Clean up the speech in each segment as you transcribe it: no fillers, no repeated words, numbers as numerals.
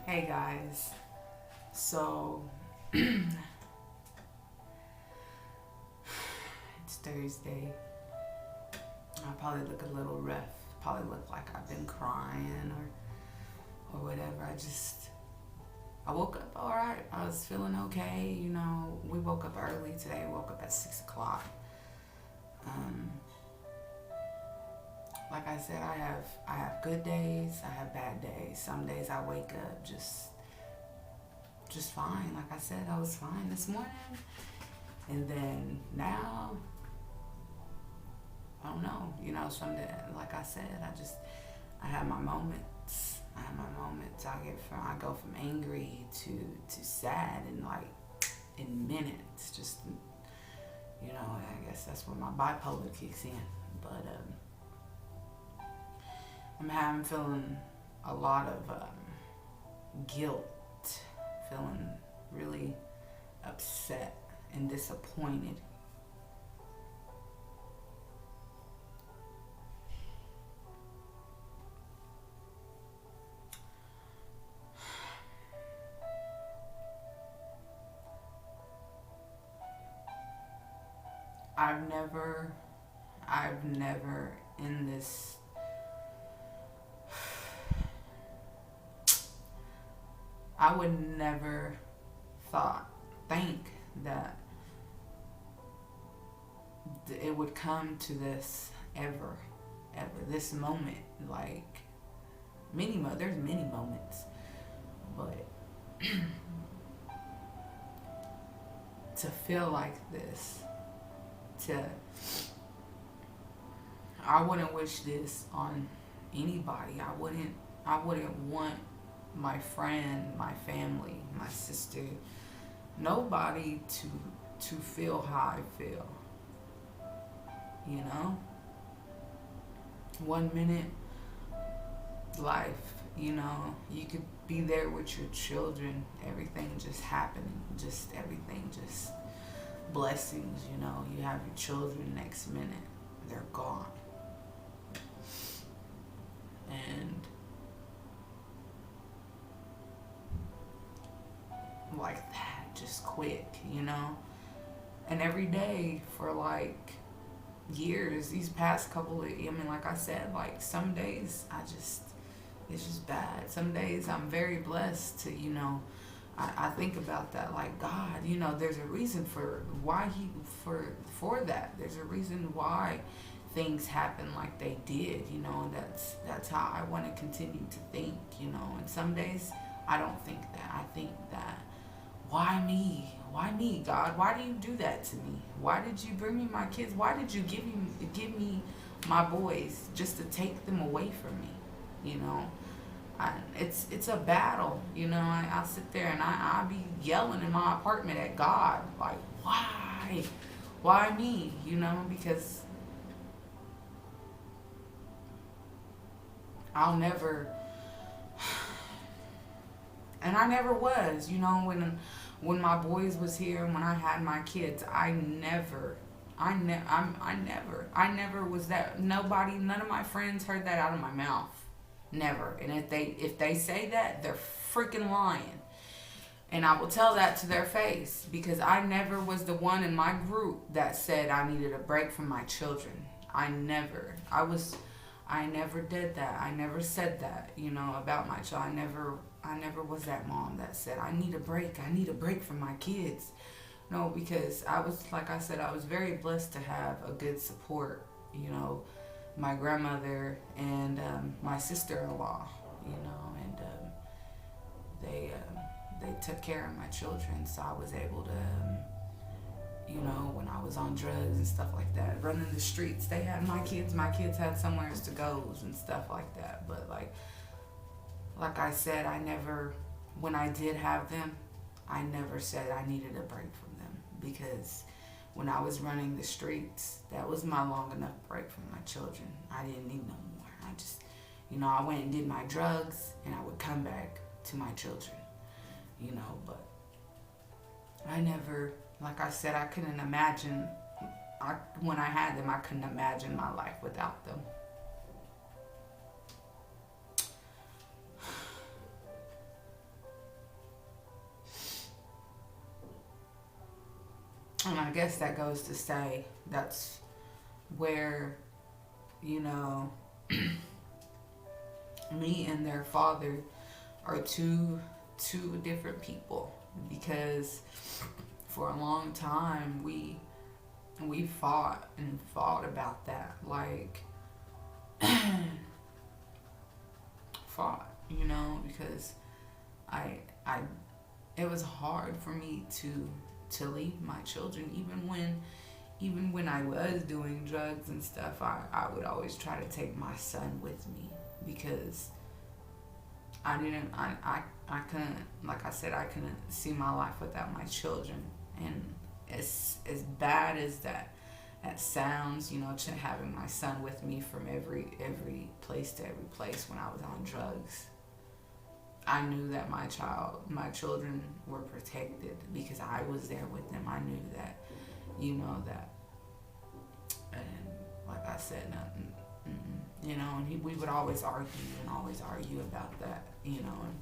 Hey guys, so it's Thursday. I probably look a little rough. Probably look like I've been crying or whatever. I woke up all right. I was feeling okay. We woke up early today. Woke up at 6 o'clock. Um, like I said, I have good days. I have bad days. Some days I wake up just fine. Like I said, I was fine this morning. And then now, I don't know. Someday, like I said, I have my moments. I go from angry to sad in minutes. I guess that's where my bipolar kicks in. But I'm feeling a lot of guilt, feeling really upset and disappointed. I've never, I've never in this, I would never think that it would come to this ever, this moment. Like there's many moments, but to feel like this, to I wouldn't wish this on anybody. I wouldn't want my friend, my family, my sister, nobody to feel how I feel. You know? 1 minute life, you could be there with your children, everything just happening, just everything just blessings, you have your children, next minute they're gone. And like that, just quick, and every day for like years, these past couple of, like I said, like some days it's just bad. Some days I'm very blessed to, I think about that, like God, there's a reason for why for that. There's a reason why things happen like they did, and that's how I want to continue to think, and some days I don't think that. I think that, why me? Why me, God? Why do you do that to me? Why did you bring me my kids? Why did you give me my boys just to take them away from me? It's a battle. I sit there and I be yelling in my apartment at God, like, why me? Because I'll never, and I never was. When my boys was here and when I had my kids, I never was that. Nobody, none of my friends heard that out of my mouth. Never. And if they say that, they're freaking lying. And I will tell that to their face, because I never was the one in my group that said I needed a break from my children. I never. I never did that. I never said that, about my child. I never was that mom that said I need a break. I need a break from my kids. No, because like I said, I was very blessed to have a good support, my grandmother and my sister-in-law, and they took care of my children, so I was able to, when I was on drugs and stuff like that, running the streets, they had my kids had somewhere to go and stuff like that. But like I said, when I did have them, I never said I needed a break from them, because when I was running the streets, that was my long enough break from my children. I didn't need no more. I just, I went and did my drugs, and I would come back to my children, but I never, like I said, I couldn't imagine, when I had them, I couldn't imagine my life without them. guess that goes to say that's where, you know, me and their father are two different people, because for a long time we fought and fought about that, like fought, you know, because I it was hard for me to leave my children, even when I was doing drugs and stuff. I would always try to take my son with me, because I couldn't, like I said, I couldn't see my life without my children. And as bad as that sounds, you know, to having my son with me from every place to every place when I was on drugs, I knew that my children were protected because I was there with them. I knew that, you know, that, and like I said, nothing, you know, and we would always argue about that, you know, and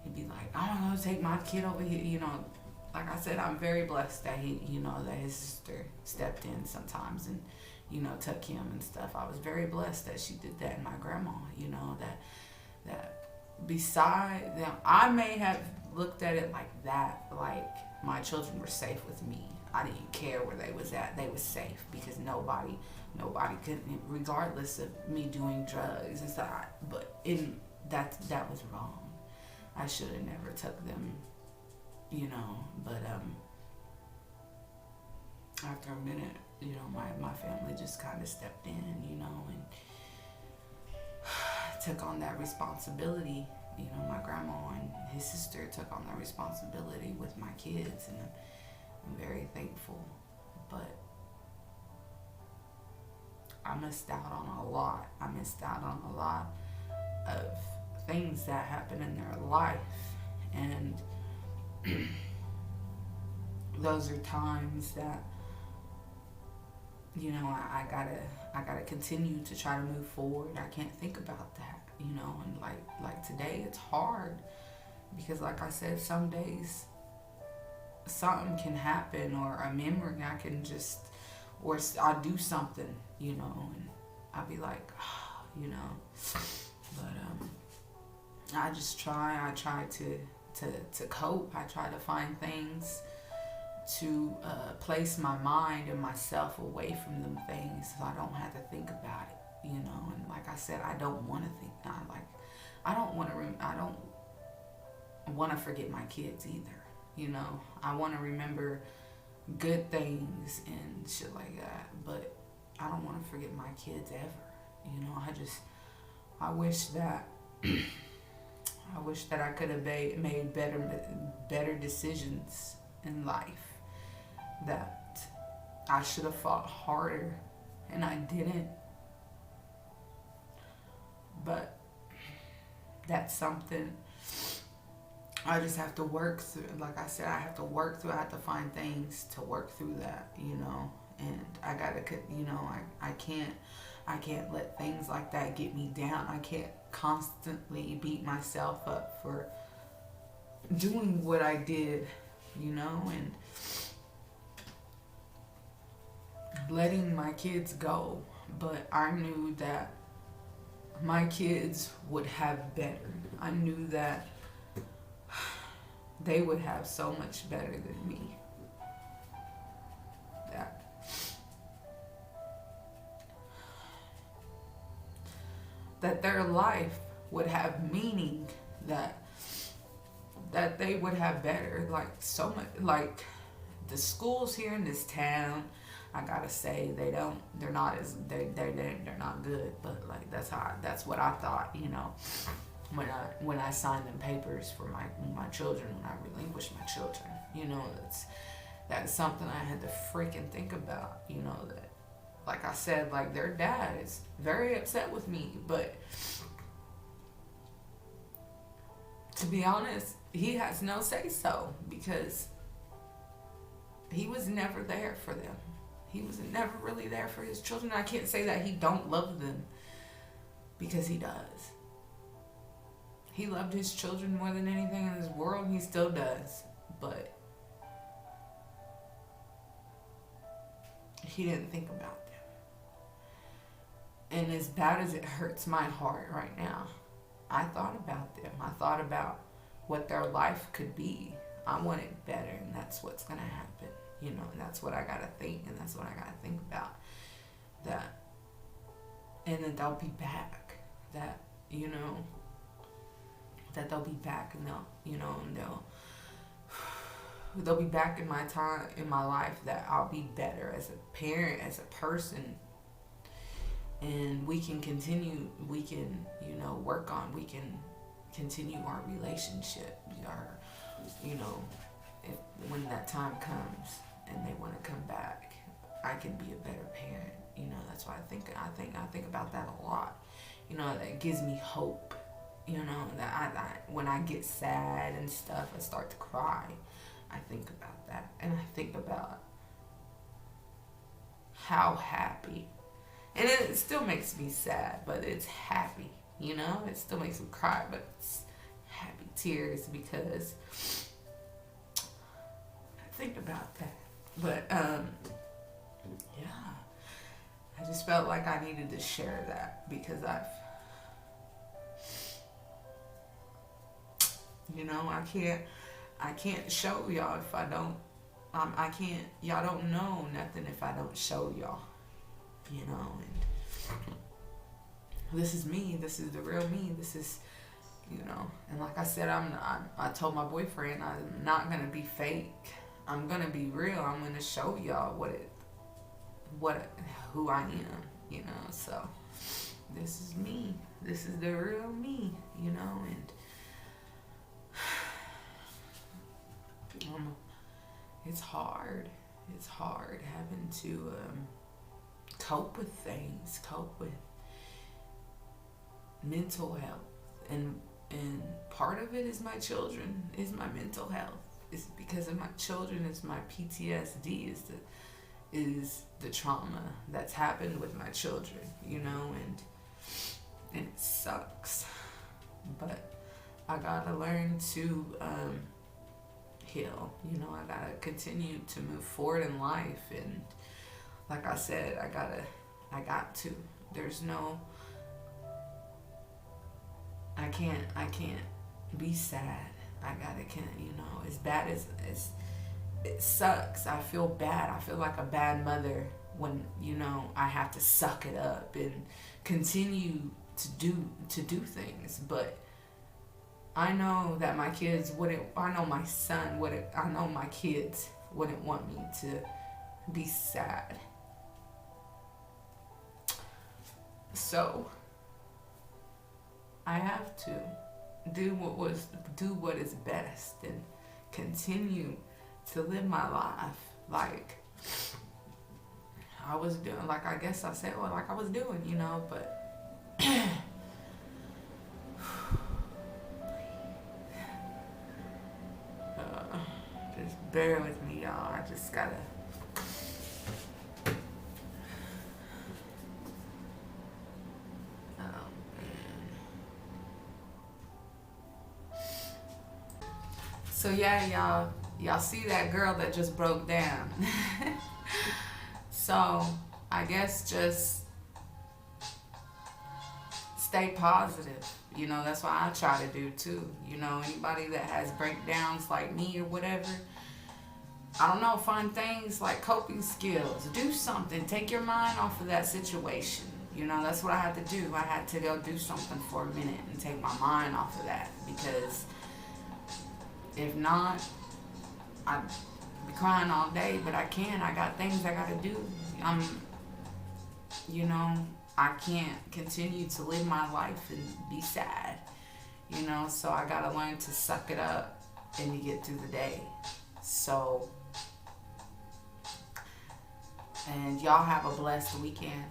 he'd be like, I'm gonna take my kid over here, you know. Like I said, I'm very blessed that that his sister stepped in sometimes and, you know, took him and stuff. I was very blessed that she did that, and my grandma, you know, that beside them, I may have looked at it like that, like my children were safe with me. I didn't care where they was at. They was safe because nobody could, regardless of me doing drugs and stuff. But that was wrong. I should have never took them, you know. But after a minute, you know, my family just kind of stepped in, you know, and took on that responsibility. You know, my grandma and his sister took on that responsibility with my kids, and I'm very thankful. But I missed out on a lot. I missed out on a lot of things that happen in their life, and those are times that, you know, I gotta continue to try to move forward. I can't think about that, you know. And like today, it's hard because, like I said, some days something can happen, or a memory I can just, or I do something, you know, and I'll be like, oh, you know. But I just try to cope. I try to find things to place my mind and myself away from them things, so I don't have to think about it, you know. And like I said, I don't want to think. I don't want to forget my kids either, you know. I want to remember good things and shit like that, but I don't want to forget my kids ever, you know. I wish that I could have made better decisions in life, that I should have fought harder, and I didn't. But that's something I just have to work through. Like I said, I have to work through. I have to find things to work through that, you know. And I gotta, you know, I can't let things like that get me down. I can't constantly beat myself up for doing what I did, you know, and letting my kids go. But I knew that my kids would have better. I knew that they would have so much better than me. That their life would have meaning, that they would have better, like so much. Like the schools here in this town, I gotta say, they're not good, but like that's what I thought, you know, when I signed them papers for my children, when I relinquished my children, you know. That's something I had to freaking think about, you know, that, like I said, like their dad is very upset with me, but to be honest, he has no say so, because he was never there for them. He was never really there for his children. I can't say that he don't love them, because he does. He loved his children more than anything in this world. He still does. But he didn't think about them. And as bad as it hurts my heart right now, I thought about them. I thought about what their life could be. I want it better, and that's what's going to happen. And that's what I got to think, and that's what I got to think about. That, and then they'll be back. That, that they'll be back, and they'll be back in my time, in my life, that I'll be better as a parent, as a person. And we can continue, we can, work on, we can continue our relationship. If when that time comes and they want to come back, I can be a better parent. That's why I think about that a lot. That gives me hope. That I when I get sad and stuff, I start to cry. I think about that, and I think about how happy, and it still makes me sad, but it's happy. It still makes me cry, but it's happy tears because I think about that. But yeah, I just felt like I needed to share that because I can't show y'all if I don't. Y'all don't know nothing if I don't show y'all. And this is me. This is the real me. This is, and like I said, I told my boyfriend I'm not gonna be fake. I'm gonna be real. I'm gonna show y'all who I am. So this is me. This is the real me. And it's hard. It's hard having to cope with things, cope with mental health, and part of it is my children, is my mental health. It's because of my children. It's my PTSD. Is the trauma that's happened with my children. And it sucks, but I gotta learn to heal. I gotta continue to move forward in life, and like I said, I got to. There's no. I can't be sad. I gotta, as bad as it sucks. I feel bad. I feel like a bad mother when I have to suck it up and continue to do things, but I know that my kids wouldn't. I know my son wouldn't. I know my kids wouldn't want me to be sad. So I have to do what is best and continue to live my life like I was doing. Like I guess I said, like I was doing, but. Just bear with me, y'all. I just gotta. Oh, man. So yeah, y'all see that girl that just broke down. So I guess just stay positive. That's what I try to do too. Anybody that has breakdowns like me or whatever, I don't know, find things like coping skills. Do something. Take your mind off of that situation. That's what I had to do. I had to go do something for a minute and take my mind off of that, because if not, I'd be crying all day, but I can't. I got things I gotta do. I can't continue to live my life and be sad, so I gotta learn to suck it up and to get through the day. So, and y'all have a blessed weekend.